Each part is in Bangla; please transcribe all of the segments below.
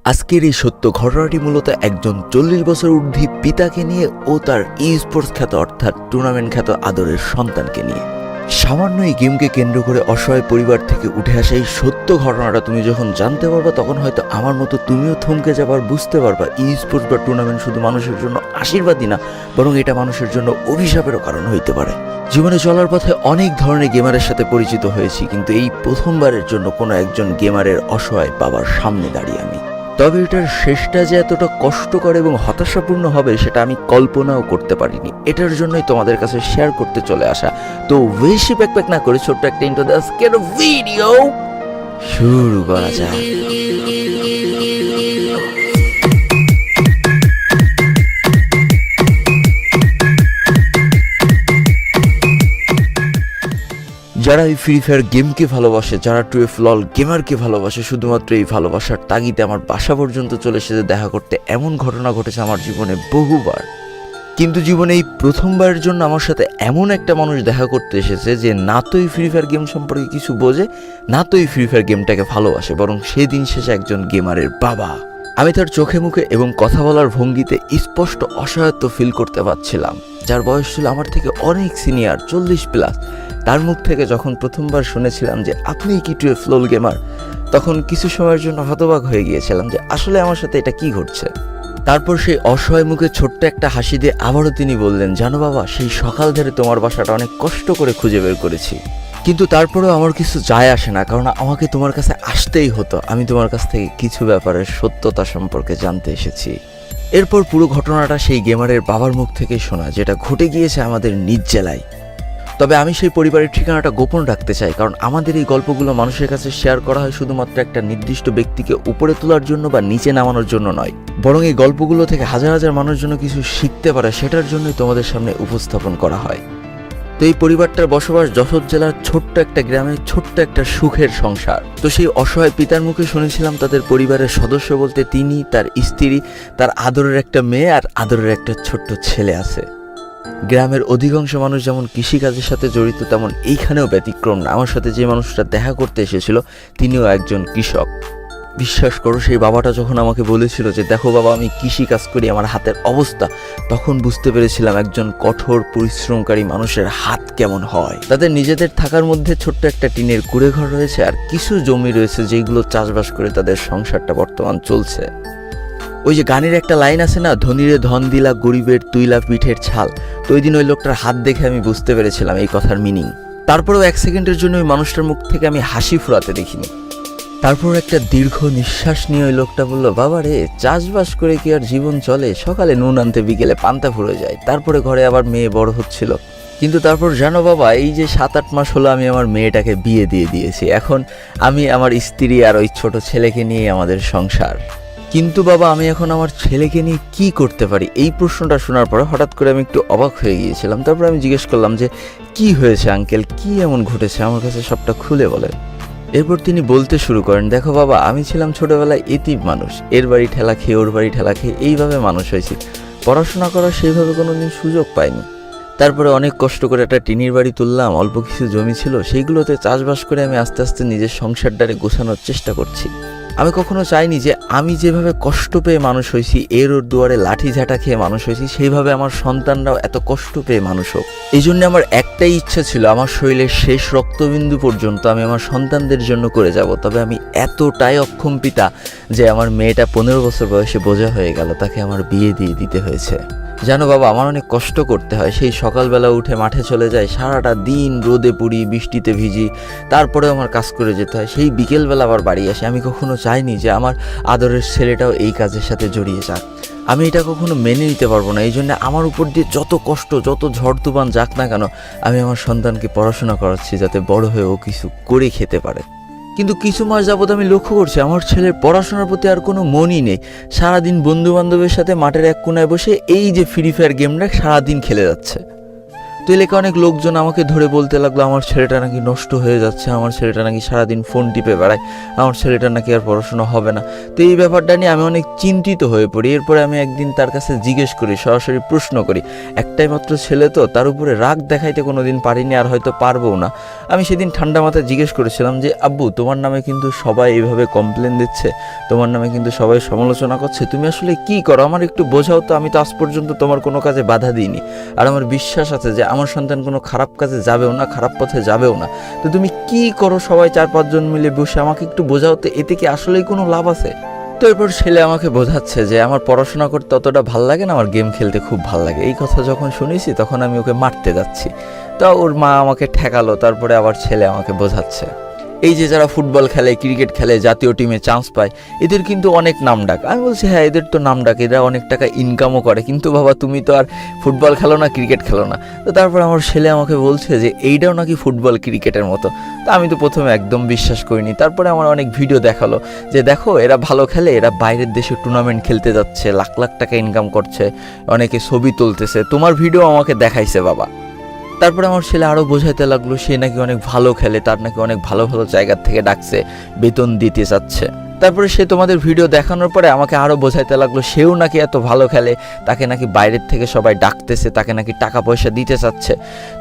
আজকের এই সত্য ঘটনাটি মূলত একজন 40 বছর ঊর্ধ্বে পিতাকে নিয়ে ও তার স্পোর্টস খ্যাত অর্থাৎ টুর্নামেন্ট খ্যাত আদরের সন্তানকে নিয়ে। সামান্য এই গেমকে কেন্দ্র করে অসহায় পরিবার থেকে উঠে আসা এই সত্য ঘটনাটা তুমি যখন জানতে পারবা তখন হয়তো আমার মতো তুমিও থমকে যাবার বুঝতে পারবা স্পোর্টস বা টুর্নামেন্ট শুধু মানুষের জন্য আশীর্বাদই না, বরং এটা মানুষের জন্য অভিশাপেরও কারণ হইতে পারে। জীবনে চলার পথে অনেক ধরনের গেমারের সাথে পরিচিত হয়েছি, কিন্তু এই প্রথমবারের জন্য কোনো একজন গেমারের অসহায় বাবার সামনে দাঁড়িয়ে আমি। তবে এটার শেষটা যে এতটা কষ্টকর এবং হতাশাপূর্ণ হবে সেটা আমি কল্পনাও করতে পারিনি। এটার জন্যই তোমাদের কাছে শেয়ার করতে চলে আসা। তো বেশি প্যাক না করে ছোট্ট একটা ইন্ট্রো দিয়ে আজকের ভিডিও শুরু করা যাক। যারা এই ফ্রি ফায়ার গেমকে ভালোবাসে, যারা 12 লল গেমারকে ভালোবাসে, শুধুমাত্র এই ভালোবাসার তাগিদে আমার বাসা পর্যন্ত চলে এসেছে দেখা করতে, এমন ঘটনা ঘটেছে আমার জীবনে বহুবার। কিন্তু জীবনে এই প্রথমবারের জন্য আমার সাথে এমন একটা মানুষ দেখা করতে এসেছে যে না তো এই ফ্রি ফায়ার গেম সম্পর্কে কিছু বোঝে, না তো এই ফ্রি ফায়ার গেমটাকে ভালোবাসে, বরং সেদিন শেষে একজন গেমারের বাবা। আমি তার চোখে মুখে এবং কথা বলার ভঙ্গিতে স্পষ্ট অসহায়ত্ব ফিল করতে পারছিলাম। যার বয়স ছিল আমার থেকে অনেক সিনিয়র, 40+। তার মুখ থেকে যখন প্রথমবার শুনেছিলাম যে আপনি কি 12 লল গেমার, তখন কিছু সময়ের জন্য হতবাক হয়ে গিয়েছিলাম যে আসলে আমার সাথে এটা কি ঘটছে। তারপর সেই অসহায় মুখে ছোট্ট একটা হাসি দিয়ে আবারও তিনি বললেন, জানো বাবা, সেই সকাল ধরে তোমার বাসাটা অনেক কষ্ট করে খুঁজে বের করেছি, কিন্তু তারপরেও আমার কিছু যায় আসে না, কারণ আমাকে তোমার কাছে আসতেই হতো। আমি তোমার কাছ থেকে কিছু ব্যাপারের সত্যতা সম্পর্কে জানতে এসেছি। এরপর পুরো ঘটনাটা সেই গেমারের বাবার মুখ থেকে শোনা, যেটা ঘটে গিয়েছে আমাদের নিজ জেলায়। তবে আমি সেই পরিবারের ঠিকানাটা গোপন রাখতে চাই, কারণ আমাদের এই গল্পগুলো মানুষের কাছে শেয়ার করা হয় শুধুমাত্র একটা নির্দিষ্ট ব্যক্তিকে উপরে তোলার জন্য বা নিচে নামানোর জন্য নয়, বরং এই গল্পগুলো থেকে হাজার হাজার মানুষ যেন কিছু শিখতে পারে সেটার জন্যই তোমাদের সামনে উপস্থাপন করা হয়। তো এই পরিবারটার বসবাস যশোর জেলার ছোট্ট একটা গ্রামে, ছোট্ট একটা সুখের সংসার। তো সেই অসহায় পিতার মুখে শুনেছিলাম তাদের পরিবারের সদস্য বলতে তিনি, তার স্ত্রী, তার আদরের একটা মেয়ে আর আদরের একটা ছোট্ট ছেলে আছে। গ্রামের অধিকাংশ মানুষ যেমন কৃষিকাজের সাথে জড়িত, তেমন এইখানেও ব্যতিক্রম না। আমার সাথে যে মানুষটা দেখা করতে এসেছিল তিনিও একজন কৃষক। বিশ্বাস করো, সেই বাবাটা যখন আমাকে বলেছিল যে দেখো বাবা, আমি কৃষি কাজ করি, আমার হাতের অবস্থা, তখন বুঝতে পেরেছিলাম একজন কঠোর পরিশ্রমকারী মানুষের হাত কেমন হয়। তাদের নিজেদের থাকার মধ্যে ছোট্ট একটা টিনের কুড়ে ঘর রয়েছে আর কিছু জমি রয়েছে যেগুলো চাষবাস করে তাদের সংসারটা বর্তমান চলছে। ওই যে গানের একটা লাইন আছে না, ধনীরে ধন দিলা, গরিবের তুইলা পিঠের ছাল। তো ওই দিন ওই লোকটার হাত দেখে আমি বুঝতে পেরেছিলাম এই কথার মিনিং। তারপরেও 1 সেকেন্ডের জন্য ওই মানুষটার মুখ থেকে আমি হাসি ফুরাতে দেখিনি। তারপর একটা দীর্ঘ নিঃশ্বাস নিয়ে ওই লোকটা বলল, বাবা রে, চাষবাস করে কি আর জীবন চলে? সকালে নুন আনতে বিকেলে পান্তা ফুরে যায়, তারপরে ঘরে আবার মেয়ে বড় হচ্ছিল। কিন্তু তারপর জানো বাবা, এই যে 7-8 মাস হলো আমি আমার মেয়েটাকে বিয়ে দিয়ে দিয়েছি। এখন আমি, আমার স্ত্রী আর ওই ছোট ছেলেকে নিয়ে আমাদের সংসার। কিন্তু বাবা, আমি এখন আমার ছেলেকে নিয়ে কি করতে পারি? এই প্রশ্নটা শোনার পরে হঠাৎ করে আমি একটু অবাক হয়ে গিয়েছিলাম। তারপর আমি জিজ্ঞেস করলাম যে কি হয়েছে আঙ্কেল, কি এমন ঘটেছে, আমার কাছে সবটা খুলে বলেন। এরপর তিনি বলতে শুরু করেন, দেখো বাবা, আমি ছিলাম ছোটবেলায় এতিম মানুষ, এর বাড়ি ঠেলা খেয়ে ওর বাড়ি ঠেলা খেয়ে এইভাবে মানুষ হয়েছি। পড়াশোনা করার সেইভাবে কোনোদিন সুযোগ পাইনি। তারপরে অনেক কষ্ট করে একটা টিনের বাড়ি তুললাম, অল্প কিছু জমি ছিল, সেইগুলোতে চাষবাস করে আমি আস্তে আস্তে নিজের সংসারটারে গোছানোর চেষ্টা করছি। আমি কখনো চাইনি যে আমি যেভাবে কষ্ট পেয়ে মানুষ হয়েছি, এর ওর দুয়ারে লাঠি ঝাঁটা খেয়ে মানুষ হয়েছি, সেইভাবে আমার সন্তানরাও এত কষ্ট পেয়ে মানুষ হোক। এই জন্য আমার একটাই ইচ্ছা ছিল, আমার শরীরের শেষ রক্তবিন্দু পর্যন্ত আমি আমার সন্তানদের জন্য করে যাব। তবে আমি এতটাই অক্ষম পিতা যে আমার মেয়েটা 15 বছর বয়সে বোঝা হয়ে গেল, তাকে আমার বিয়ে দিয়ে দিতে হয়েছে। জানো বাবা, আমার অনেক কষ্ট করতে হয়। সেই সকালবেলা উঠে মাঠে চলে যায়, সারাটা দিন রোদে পুড়ি, বৃষ্টিতে ভিজি, তারপরে আমার কাজ করে যেতে হয়। সেই বিকেলবেলা আবার বাড়ি আসে। আমি কখনো চাইনি যে আমার আদরের ছেলেটাও এই কাজের সাথে জড়িয়ে যাক। আমি এটা কখনো মেনে নিতে পারবো না। এই জন্য আমার উপর দিয়ে যত কষ্ট, যত ঝড় তুফান যাক না কেন, আমি আমার সন্তানকে পড়াশোনা করাচ্ছি যাতে বড় হয়ে ও কিছু করে খেতে পারে। কিন্তু কিছু মাস যাবত আমি লক্ষ্য করছি আমার ছেলের পড়াশোনার প্রতি আর কোনো মনই নেই। সারাদিন বন্ধু বান্ধবের সাথে মাঠের এক কোনায় বসে এই যে ফ্রি ফায়ার গেমটা সারাদিন খেলে যাচ্ছে। তো এলাকায় অনেক লোকজন আমাকে ধরে বলতে লাগলো আমার ছেলেটা নাকি নষ্ট হয়ে যাচ্ছে, আমার ছেলেটা নাকি সারাদিন ফোন টিপে বেড়ায়, আমার ছেলেটা নাকি আর পড়াশোনা হবে না। তো এই ব্যাপারটা নিয়ে আমি অনেক চিন্তিত হয়ে পড়ি। এরপরে আমি একদিন তার কাছে জিজ্ঞেস করি, সরাসরি প্রশ্ন করি, একটাই মাত্র ছেলে তো, তার উপরে রাগ দেখাইতে কোনোদিন পারিনি, আর হয়তো পারবও না। আমি সেদিন ঠান্ডা মাথায় জিজ্ঞেস করেছিলাম যে আব্বু, তোমার নামে কিন্তু সবাই এইভাবে কমপ্লেন দিচ্ছে, তোমার নামে কিন্তু সবাই সমালোচনা করছে, তুমি আসলে কি করো আমার একটু বোঝাও তো, আমি তো আজ পর্যন্ত তোমার কোনো কাজে বাধা দিইনি, আর আমার বিশ্বাস আছে যে আমার সন্তান কোনো খারাপ কাজে যাবেও না, খারাপ পথে যাবেও না, তো তুমি কি করো সবাই 4-5 জন মিলে বসে, আমাকে একটু বোঝাও তো, এতে কি আসলেই কোনো লাভ আছে? তো এরপর ছেলে আমাকে বোঝাচ্ছে যে আমার পড়াশোনা করতে অতটা ভাল লাগে না, আমার গেম খেলতে খুব ভাল লাগে। এই কথা যখন শুনেছি তখন আমি ওকে মারতে যাচ্ছি, তা ওর মা আমাকে ঠেকালো। তারপরে আবার ছেলে আমাকে বোঝাচ্ছে এই যে যারা ফুটবল খেলে, ক্রিকেট খেলে, জাতীয় টিমে চান্স পায়, এদের কিন্তু অনেক নাম ডাক। আমি বলছি হ্যাঁ, এদের তো নাম ডাক, এরা অনেক টাকা ইনকামও করে, কিন্তু বাবা তুমি তো আর ফুটবল খেলো না, ক্রিকেট খেলো না। তো তারপর আমার ছেলে আমাকে বলছে যে এইটাও নাকি ফুটবল ক্রিকেটের মতো। তা আমি তো প্রথমে একদম বিশ্বাস করিনি। তারপরে আমার অনেক ভিডিও দেখালো যে দেখো এরা ভালো খেলে, এরা বাইরের দেশে টুর্নামেন্ট খেলতে যাচ্ছে, লাখ লাখ টাকা ইনকাম করছে, অনেকে ছবি তুলতেছে, তোমার ভিডিও আমাকে দেখাইছে বাবা। তারপরে আমার ছেলে আরও বোঝাইতে লাগলো সে নাকি অনেক ভালো খেলে, তার নাকি অনেক ভালো ভালো জায়গার থেকে ডাকছে, বেতন দিতে চাচ্ছে। তারপরে সে তোমাদের ভিডিও দেখানোর পরে আমাকে আরও বোঝাইতে লাগলো সেও নাকি এত ভালো খেলে, তাকে নাকি বাইরের থেকে সবাই ডাকতেছে, তাকে নাকি টাকা পয়সা দিতে চাচ্ছে।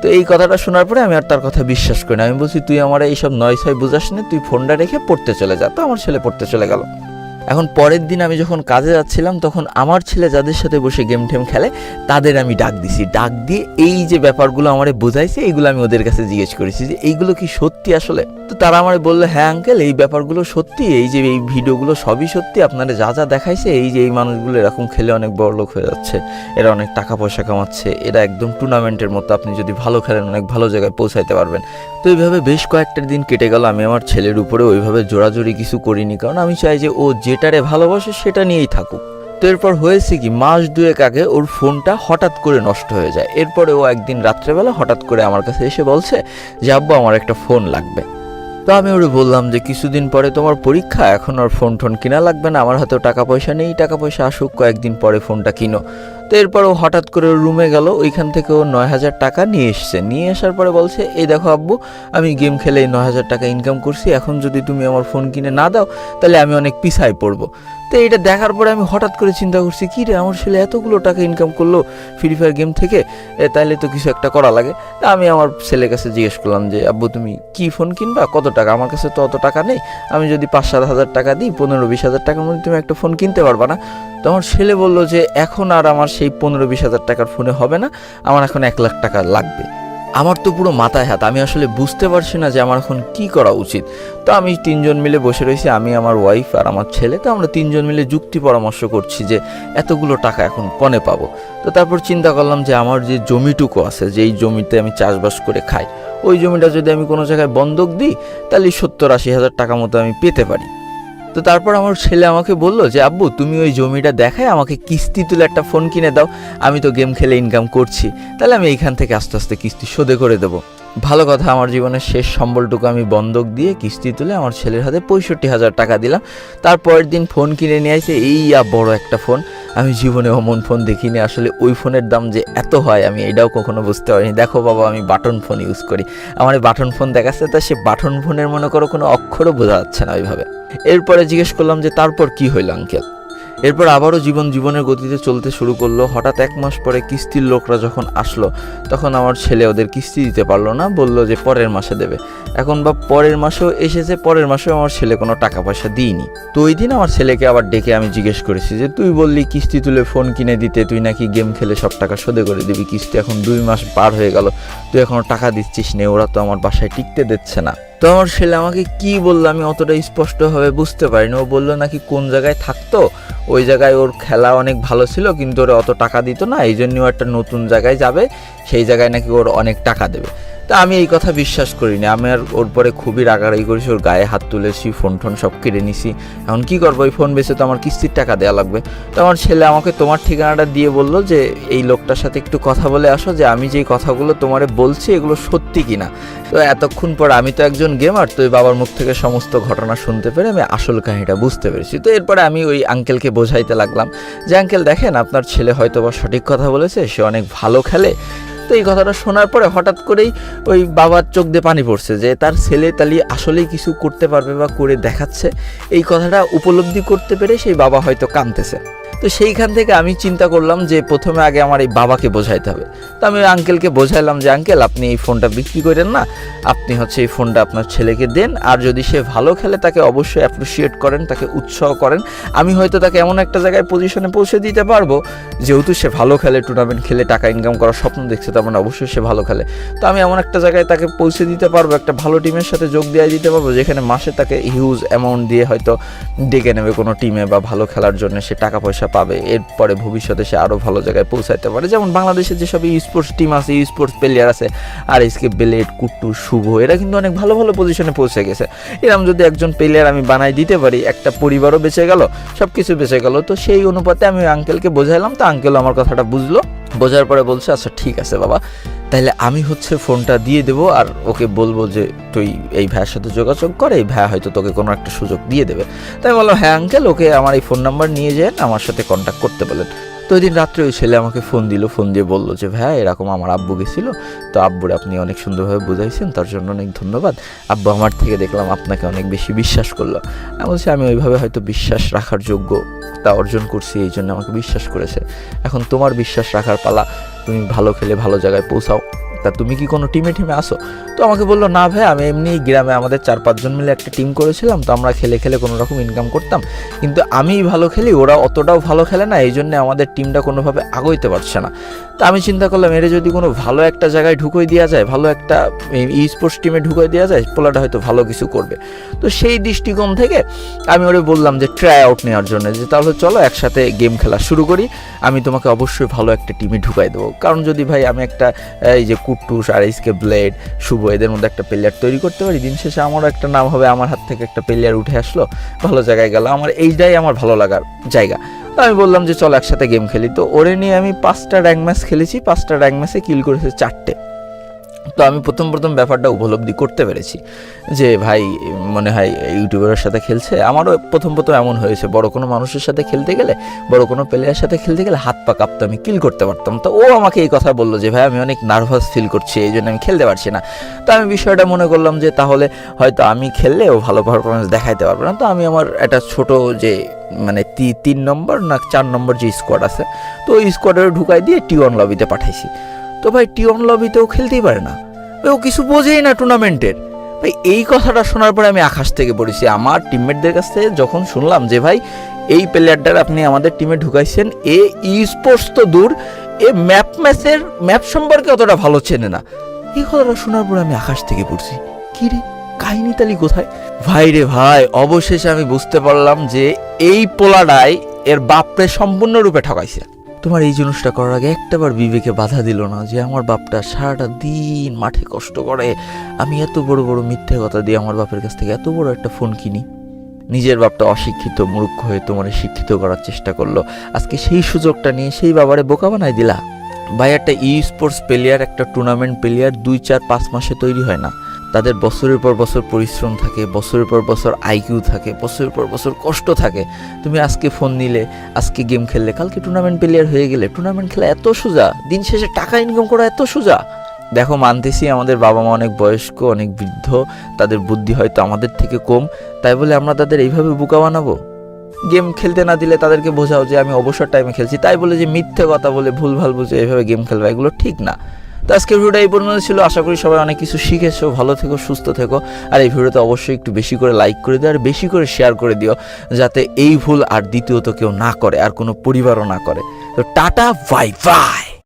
তো এই কথাটা শোনার পরে আমি আর তার কথা বিশ্বাস করি না। আমি বলছি তুই আমার এইসব নয় ছয় বুঝাস না, তুই ফোনটা রেখে পড়তে চলে যা। তো আমার ছেলে পড়তে চলে গেল। এখন পরের দিন আমি যখন কাজে যাচ্ছিলাম তখন আমার ছেলে যাদের সাথে বসে গেম টেম খেলে তাদের আমি ডাক দিছি, ডাক দিয়ে এই যে ব্যাপারগুলো আমারে বোঝাইছে এইগুলো আমি ওদের কাছে জিজ্ঞেস করেছি যে এইগুলো কি সত্যি আসলে। তো তারা আমারে বললো হ্যাঁ আঙ্কেল, এই ব্যাপারগুলো সত্যি, এই যে এই ভিডিওগুলো সবই সত্যি, আপনারা যা যা দেখাইছে, এই যে এই মানুষগুলো এরকম খেলে অনেক বড় লোক হয়ে যাচ্ছে, এরা অনেক টাকা পয়সা কামাচ্ছে, এরা একদম টুর্নামেন্টের মতো, আপনি যদি ভালো খেলেন অনেক ভালো জায়গায় পৌঁছাইতে পারবেন। তো এইভাবে বেশ কয়েকটা দিন কেটে গেল। আমি আমার ছেলের উপরে ওইভাবে জোরাজোরি কিছু করিনি, কারণ আমি চাই যে ও যেটারে ভালোবাসে সেটা নিয়েই থাকুক। তো এরপর হয়েছে কি, মাস 2 আগে ওর ফোনটা হঠাৎ করে নষ্ট হয়ে যায়। এরপরে ও একদিন রাত্রেবেলা হঠাৎ করে আমার কাছে এসে বলছে যে আব্বু আমার একটা ফোন লাগবে। তো আমি ওরে বললাম যে কিছুদিন পরে তোমার পরীক্ষা, এখন আর ফোন টোন কিনা লাগবে না, আমার হাতেও টাকা পয়সা নেই, টাকা পয়সা আসুক, কয়েকদিন পরে ফোনটা কিনো। তো এরপর ও হঠাৎ করে রুমে গেল, ওইখান থেকে ও 9,000 টাকা নিয়ে এসছে। নিয়ে আসার পরে বলছে এই দেখো আব্বু, আমি গেম খেলে 9,000 টাকা ইনকাম করছি, এখন যদি তুমি আমার ফোন কিনে না দাও তাহলে আমি অনেক পিছায় পড়বো। তো এটা দেখার পরে আমি হঠাৎ করে চিন্তা করছি কী রে, আমার ছেলে এতগুলো টাকা ইনকাম করলো ফ্রি ফায়ার গেম থেকে, তাইলে তো কিছু একটা করা লাগে। তা আমি আমার ছেলের কাছে জিজ্ঞেস করলাম যে আব্বু তুমি কি ফোন কিনবা, কত টাকা? আমার কাছে তো অত টাকা নেই, আমি যদি 5-7 হাজার টাকা দিই, 15-20 হাজার টাকার মধ্যে তুমি একটা ফোন কিনতে পারবা না? তো আমার ছেলে বললো যে এখন আর আমার সেই 15-20 হাজার টাকার ফোনে হবে না, আমার এখন 1 লাখ টাকা লাগবে। আমার তো পুরো মাথায় হাত, আমি আসলে বুঝতে পারছি না যে আমার এখন কি করা উচিত। তো আমি 3 জন মিলে বসে রয়েছি, আমি, আমার ওয়াইফ আর আমার ছেলে। তো আমরা 3 জন মিলে যুক্তি পরামর্শ করছি যে এতগুলো টাকা এখন কনে পাবো। তো তারপর চিন্তা করলাম যে আমার যে জমিটুকু আছে, যেই জমিতে আমি চাষবাস করে খাই, ওই জমিটা যদি আমি কোনো জায়গায় বন্ধক দিই তাহলে 70-80 হাজার টাকা মতো আমি পেতে পারি। তো তারপর আমার ছেলে আমাকে বললো যে আব্বু তুমি ওই জমিটা দেখায় আমাকে কিস্তি তুলে একটা ফোন কিনে দাও, আমি তো গেম খেলে ইনকাম করছি, তাহলে আমি এইখান থেকে আস্তে আস্তে কিস্তি শোধে করে দেবো। ভালো কথা, আমার জীবনের শেষ সম্বলটুকু আমি বন্ধক দিয়ে কিস্তি তুলে আমার ছেলের হাতে 65,000 টাকা দিলাম। তারপরের দিন ফোন কিনে নিয়ে আসে, এই বড় একটা ফোন। আমি জীবনে অমন ফোন দেখিনি, আসলে ওই ফোনের দাম যে এত হয় আমি এটাও কখনো বুঝতে পারিনি। দেখো বাবা, আমি বাটন ফোন ইউজ করি, আমার এই বাটন ফোন দেখাচ্ছে, তা সে বাটন ফোনের মনে করো কোনো অক্ষরও বোঝা যাচ্ছে না ওইভাবে। এরপরে জিজ্ঞেস করলাম যে তারপর কি হইল আঙ্কেল? এরপর আবারও জীবনের গতিতে চলতে শুরু করলো। হঠাৎ 1 মাস পরে কিস্তির লোকরা যখন আসলো তখন আমার ছেলে ওদের কিস্তি দিতে পারলো না, বললো যে পরের মাসে দেবে। এখন বা পরের মাসেও এসেছে, পরের মাসেও আমার ছেলে কোনো টাকা পয়সা দিইনি। তো ওই দিন আমার ছেলেকে আবার ডেকে আমি জিজ্ঞেস করেছি যে তুই বললি কিস্তি তুলে ফোন কিনে দিতে, তুই নাকি গেম খেলে সব টাকা শোধে করে দিবি, কিস্তি এখন 2 মাস পার হয়ে গেল, তুই এখনো টাকা দিচ্ছিস না, ওরা তো আমার বাসায় টিকতে দিচ্ছে না। তো আমার ছেলে আমাকে কি বললো আমি অতটা স্পষ্টভাবে বুঝতে পারিনি। ও বললো নাকি কোন জায়গায় থাকতো, ওই জায়গায় ওর খেলা অনেক ভালো ছিল কিন্তু ওরা অত টাকা দিত না, এই জন্য একটা নতুন জায়গায় যাবে, সেই জায়গায় নাকি ওর অনেক টাকা দেবে। তা আমি এই কথা বিশ্বাস করিনি, আমি আর ওর পরে খুবই রাগারাগি করেছি, ওর গায়ে হাত তুলেছি, ফোন টোন সব কেড়ে নিছি। এখন কি করবো, ওই ফোন বেচে তো আমার কিস্তির টাকা দেওয়া লাগবে। তো আমার ছেলে আমাকে তোমার ঠিকানাটা দিয়ে বললো যে এই লোকটার সাথে একটু কথা বলে আসো, যে আমি যেই কথাগুলো তোমারে বলছি এগুলো সত্যি কিনা। তো এতক্ষণ পর আমি তো একজন গেমার, তো ওই বাবার মুখ থেকে সমস্ত ঘটনা শুনতে পেরে আমি আসল কাহিনীটা বুঝতে পেরেছি। তো এরপরে আমি ওই আঙ্কেলকে বোঝাইতে লাগলাম যে আঙ্কেল দেখেন আপনার ছেলে হয়তো বা সঠিক কথা বলেছে, সে অনেক ভালো খেলে, তো তো এই কথাটা শোনার পরে হঠাৎ করেই ওই বাবার চোখ দিয়ে পানি পড়ছে যে তার ছেলে তালি আসলেই কিছু করতে পারবে বা করে দেখাচ্ছে, এই কথাটা উপলব্ধি করতে পেরে সেই বাবা হয়তো কাঁদতেছে। তো সেইখান থেকে আমি চিন্তা করলাম যে প্রথমে আগে আমার এই বাবাকে বোঝাইতে হবে। তো আমি আঙ্কেলকে বোঝাইলাম যে আঙ্কেল, আপনি এই ফোনটা বিক্রি করেন না, আপনি এই ফোনটা আপনার ছেলেকে দেন, আর যদি সে ভালো খেলে তাকে অবশ্যই অ্যাপ্রিসিয়েট করেন, তাকে উৎসাহ করেন। আমি হয়তো তাকে এমন একটা জায়গায় পজিশনে পৌঁছে দিতে পারবো, যেহেতু সে ভালো খেলে, টুর্নামেন্ট খেলে টাকা ইনকাম করার স্বপ্ন দেখছে, তার মানে অবশ্যই সে ভালো খেলে। তো আমি এমন একটা জায়গায় তাকে পৌঁছে দিতে পারবো, একটা ভালো টিমের সাথে যোগ দিয়ে দিতে পারবো, যেখানে মাসে তাকে হিউজ অ্যামাউন্ট দিয়ে হয়তো ডেকে নেবে কোনো টিমে, বা ভালো খেলার জন্য সে টাকা পয়সা পাবে, এরপরে ভবিষ্যতে সে আরও ভালো জায়গায় পৌঁছাতে পারে। যেমন বাংলাদেশের যেসব স্পোর্টস টিম আছে, স্পোর্টস প্লেয়ার আছে, আর এসকে বেলেট, কুট্টু, শুভ, এরা কিন্তু অনেক ভালো ভালো পজিশনে পৌঁছে গেছে। এরকম যদি একজন প্লেয়ার আমি বানাই দিতে পারি, একটা পরিবারও বেঁচে গেল, সব কিছু বেঁচে গেল। তো সেই অনুপাতে আমি আঙ্কেলকে বোঝাইলাম। তো আঙ্কেল আমার কথাটা বুঝলো, বোঝার পরে বলছে আচ্ছা ঠিক আছে বাবা, তাহলে আমি ফোনটা দিয়ে দেবো, আর ওকে বলবো যে তুই এই ভাইয়ের সাথে যোগাযোগ করে, এই ভাইয়া হয়তো তোকে কোনো একটা সুযোগ দিয়ে দেবে। তাই বললাম হ্যাঁ আঙ্কেল, ওকে আমার এই ফোন নাম্বার নিয়ে যান, আমার সাথে কন্ট্যাক্ট করতে বলেন। তো ওই দিন রাত্রে ওই ছেলে আমাকে ফোন দিল, ফোন দিয়ে বললো যে ভাইয়া এরকম আমার আব্বু গেছিল, তো আব্বুরে আপনি অনেক সুন্দরভাবে বুঝাইছেন, তার জন্য অনেক ধন্যবাদ। আব্বু আমার থেকে দেখলাম আপনাকে অনেক বেশি বিশ্বাস করলো। আমি বলছি আমি ওইভাবে হয়তো বিশ্বাস রাখার যোগ্য তা অর্জন করছি, এই জন্য আমাকে বিশ্বাস করেছে। এখন তোমার বিশ্বাস রাখার পালা, তুমি ভালো খেলে ভালো জায়গায় পৌঁছাও। তা তুমি কি কোনো টিমে আসো? তো আমাকে বললো না ভাই, আমি এমনি গ্রামে আমাদের 4-5 জন মিলে একটা টিম করেছিলাম, তো আমরা খেলে খেলে কোনো রকম ইনকাম করতাম, কিন্তু আমি ভালো খেলি, ওরা অতটাও ভালো খেলে না, এই জন্য আমাদের টিমটা কোনোভাবে আগাইতে পারছে না। তা আমি চিন্তা করলাম এর যদি কোনো ভালো একটা জায়গায় ঢুকিয়ে দেওয়া যায়, ভালো একটা স্পোর্টস টিমে ঢুকিয়ে দেওয়া যায়, পোলাটা হয়তো ভালো কিছু করবে। তো সেই দৃষ্টিকোণ থেকে আমি ওরে বললাম যে ট্রাই আউট নেওয়ার জন্য, যে তাহলে চলো একসাথে গেম খেলা শুরু করি, আমি তোমাকে অবশ্যই ভালো একটা টিমে ঢুকাই দেবো। কারণ যদি ভাই আমি একটা এই যে কুট্টুস আর এসকে ব্লেড, শুভ, এদের মধ্যে একটা প্লেয়ার তৈরি করতে পারি, দিন শেষে আমারও একটা নাম হবে, আমার হাত থেকে একটা প্লেয়ার উঠে আসলো, ভালো জায়গায় গেল, আমার এইটাই আমার ভালো লাগার জায়গা। তো আমি বললাম যে চল একসাথে গেম খেলি। তো ওরে নিয়ে আমি 5টা র্যাঙ্ক ম্যাচ খেলেছি, 5টা র্যাঙ্ক ম্যাচে কিল করেছে 4টে। তো আমি প্রথম ব্যাপারটা উপলব্ধি করতে পেরেছি যে ভাই মনে হয় ইউটিউবারের সাথে খেলছে। আমারও প্রথম এমন হয়েছে, বড় কোনো মানুষের সাথে খেলতে গেলে, বড় কোনো প্লেয়ারের সাথে খেলতে গেলে হাত পা কাঁপতো, আমি কিল করতে পারতাম। তো ও আমাকে এই কথা বললো যে ভাই আমি অনেক নার্ভাস ফিল করছি, এই জন্য আমি খেলতে পারছি না। তো আমি বিষয়টা মনে করলাম যে তাহলে হয়তো আমি খেললে ও ভালো পারফরমেন্স দেখাইতে পারবো না। তো আমি আমার একটা ছোট যে মানে 3 নম্বর না 4 নম্বর যে স্কোয়াড আছে, তো ওই স্কোয়াডে ঢুকাই দিয়ে T1 লবিতে পাঠাইছি। তো ভাই T1 লবিতেও খেলতেই পারে না, ও কিছু বোঝেই না টুর্নামেন্টের। ভাই এই কথাটা শোনার পরে আমি আকাশ থেকে পড়েছি। আমার টিমমেটদের কাছ থেকে যখন শুনলাম যে ভাই এই প্লেয়ারটার আপনি আমাদের টিমে ঢুকাইছেন, এ স্পোর্টস তো দূর, এ ম্যাপ সম্পর্কে অতটা ভালো চেনে না, এই কথাটা শোনার পরে আমি আকাশ থেকে পড়ছি। কি রে, কাহিনী তালি কোথায়? ভাই রে ভাই, অবশেষে আমি বুঝতে পারলাম যে এই পোলাডাই এর বাপরে সম্পূর্ণরূপে ঠকাইছে। তোমার এই জিনিসটা করার আগে একটাবার বিবেকে বাধা দিল না যে আমার বাপটা সারাটা দিন মাঠে কষ্ট করে, আমি এত বড় বড় মিথ্যে কথা দিয়ে আমার বাপের কাছ থেকে এত বড় একটা ফোন কিনি। নিজের বাপটা অশিক্ষিত মূর্খ হয়ে তোমার শিক্ষিত করার চেষ্টা করলো, আজকে সেই সুযোগটা নিয়ে সেই বাবারে বোকা বানাই দিলা। ভাই একটা স্পোর্টস প্লেয়ার, একটা টুর্নামেন্ট প্লেয়ার 2-4-5 মাসে তৈরি হয় না। তাদের বছরের পর বছর পরিশ্রম থাকে, বছরের পর বছর আইকিউ থাকে, বছরের পর বছর কষ্ট থাকে। তুমি আজকে ফোন নিলে, আজকে গেম খেললে, কালকে টুর্নামেন্ট প্লেয়ার হয়ে গেলে। টুর্নামেন্ট খেলা এত সোজা, দিন শেষে টাকা ইনকাম করা এত সোজা। দেখো মানতেছি আমাদের বাবা মা অনেক বয়স্ক, অনেক বৃদ্ধ, তাদের বুদ্ধি হয়তো আমাদের থেকে কম, তাই বলে আমরা তাদের এইভাবে বোকা বানাবো? গেম খেলতে না দিলে তাদেরকে বোঝাও যে আমি অবসর টাইমে খেলছি, তাই বলে যে মিথ্যে কথা বলে ভুলভাল বুঝে এইভাবে গেম খেলবে, এগুলো ঠিক না। তো আজকের ভিডিওটা এই পর্যন্ত ছিল, আশা করি সবাই অনেক কিছু শিখেছো। ভালো থেকো, সুস্থ থেকো, আর এই ভিডিওতে অবশ্যই একটু বেশি করে লাইক করে দিও আর বেশি করে শেয়ার করে দিও, যাতে এই ভুল আর দ্বিতীয়ত কেউ না করে, আর কোনো পরিবারও না করে। তো টাটা, বাই বাই।